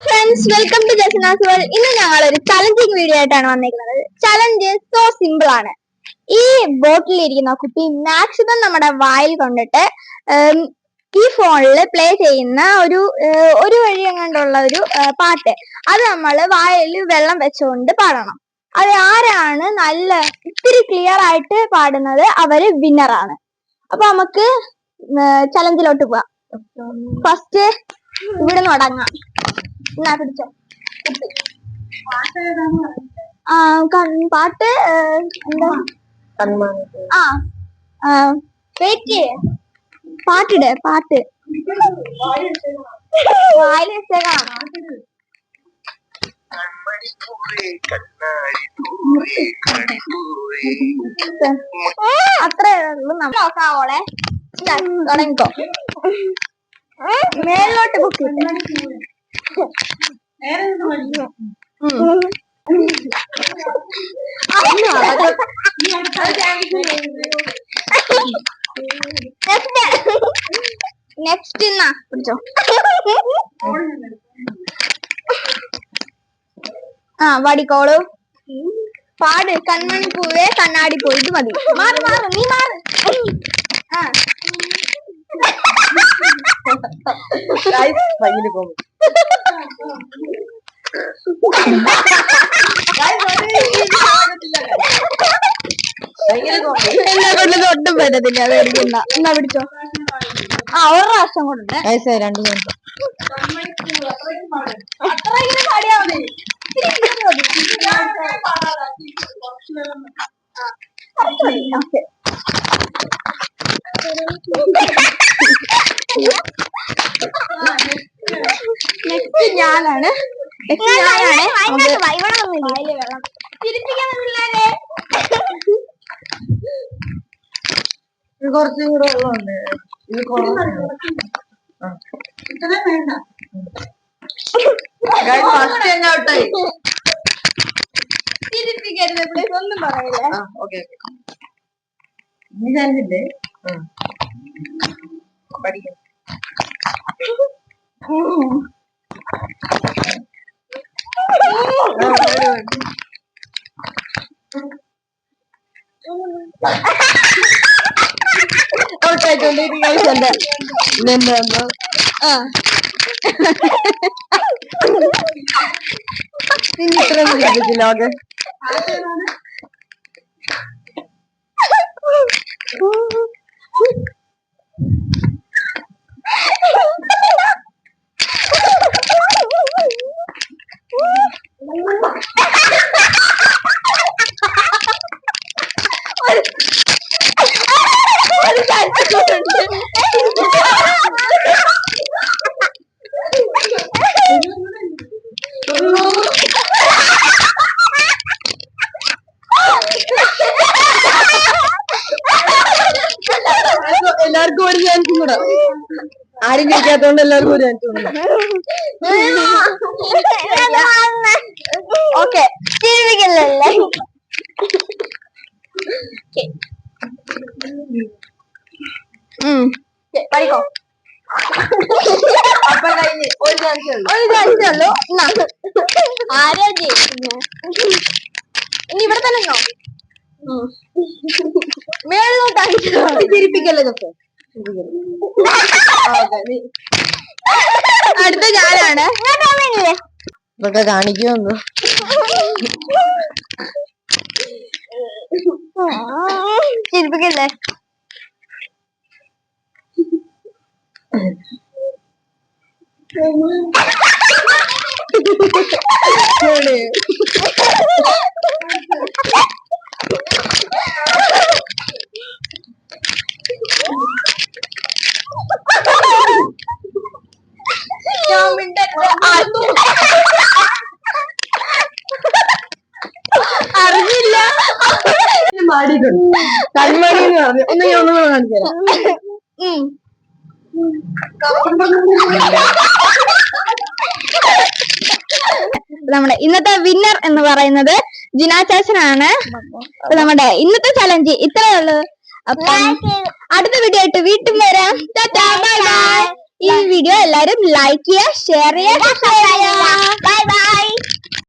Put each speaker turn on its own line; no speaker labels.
Friends, welcome to Jasna's world. ഇന്ന് ഞങ്ങൾ ഒരു ചലഞ്ചിങ് വീഡിയോ ആയിട്ടാണ് വന്നിരിക്കുന്നത്. ചലഞ്ച് സോ സിമ്പിൾ ആണ്. ഈ ബോട്ടിൽ ഇരിക്കുന്ന കുപ്പി മാക്സിമം നമ്മുടെ വായിൽ കൊണ്ടിട്ട് ഈ ഫോണിൽ പ്ലേ ചെയ്യുന്ന ഒരു വഴി എങ്ങാണ്ടുള്ള ഒരു പാട്ട് അത് നമ്മൾ വായിൽ വെള്ളം വെച്ചുകൊണ്ട് പാടണം. അത് ആരാണ് നല്ല ഇത്തിരി ക്ലിയർ ആയിട്ട് പാടുന്നത് അവര് വിന്നറാണ്. അപ്പൊ നമുക്ക് ചലഞ്ചിലോട്ട് പോവാം. ഫസ്റ്റ് ഇവിടെ തുടങ്ങാം. എന്നാ പിടിച്ചോ. പാട്ട് എന്താ? വെയിറ്റ്, പാട്ടിട്. പാട്ട് വായിൽ വെച്ചേക്കാം. അത്രേ ഉള്ളൂ. നമ്മൾ നോക്കാവോളെ. തുടങ്ങിക്കോ. മേലോട്ട് പൊക്കി. നെക്സ്റ്റ് എന്നാ പിടിച്ചോ. വടിക്കോളൂ. പാട്. കൺമണി പൂവേ കണ്ണാടി പോയി. ഇത് മതി. മാറ് മാറ്, നീ മാറ്. എന്നെ കൊണ്ട് ഒട്ടും പറ്റത്തില്ല. പേടിക്കണ്ട. എന്നാ പിടിച്ചോ. ഒരു പ്രാവശ്യം കൊണ്ട് രണ്ടു മിനിറ്റ് അത്ര ഇങ്ങനെ പാടിയാ മതി. നെക്സ്റ്റ് ഞാനാണ്. വെള്ളം തിരിപ്പിക്കാനില്ലേ?
കുറച്ചും കൂടെ വെള്ളമുണ്ട്. ഇത് ഫസ്റ്റ് തന്നെ ഔട്ടായി.
തിരിപ്പിക്കരുത് പ്ലീസ്. ഒന്നും പറയില്ല.
ഓക്കെ ഇനി ചാൻസില്ലേ? പഠിക്കാം.
ഓക്കെ.
എല്ലാവർക്കും ഒരു ചാൻസും കൂടെ. ആരും കഴിക്കാത്തോണ്ട് എല്ലാവർക്കും ഒരു ചാൻസ് കൂടെ.
ഓക്കെ, ജീവിക്കല്ലേ. പഠിക്കോ.
അപ്പൊ കഴിഞ്ഞ് ഒരു ചാൻസേ ഉള്ളൂ.
ഒരു ചാൻസേ ഉള്ളൂ. ആരാ ജയിക്കുന്നു? ഇനി ഇവിടെ തന്നെ നിന്നോ. മേലോട്ട്
ചിരിപ്പിക്കല്ലേ ഇതൊക്കെ.
അടുത്ത ഞാനാണ്.
ഇതൊക്കെ കാണിക്കുമെന്ന്.
ചിരിപ്പിക്കല്ലേ. അറിഞ്ഞില്ല.
കൺമണി എന്ന് പറഞ്ഞു. ഒന്ന് ഞാൻ ഒന്നും കൂടെ കാണിച്ചു തരാം.
നമ്മുടെ ഇന്നത്തെ വിന്നർ എന്ന് പറയുന്നത് ജിന ചാച്ചനാണ്. നമ്മുടെ ഇന്നത്തെ ചലഞ്ച് ഇത്രയേ ഉള്ളൂ. അപ്പം അടുത്ത വീഡിയോ ആയിട്ട് വീണ്ടും വരാം. Bye bye. ഈ വീഡിയോ എല്ലാരും ലൈക്ക് ചെയ്യുക, ഷെയർ ചെയ്യുക, സബ്സ്ക്രൈബ് ചെയ്യുക.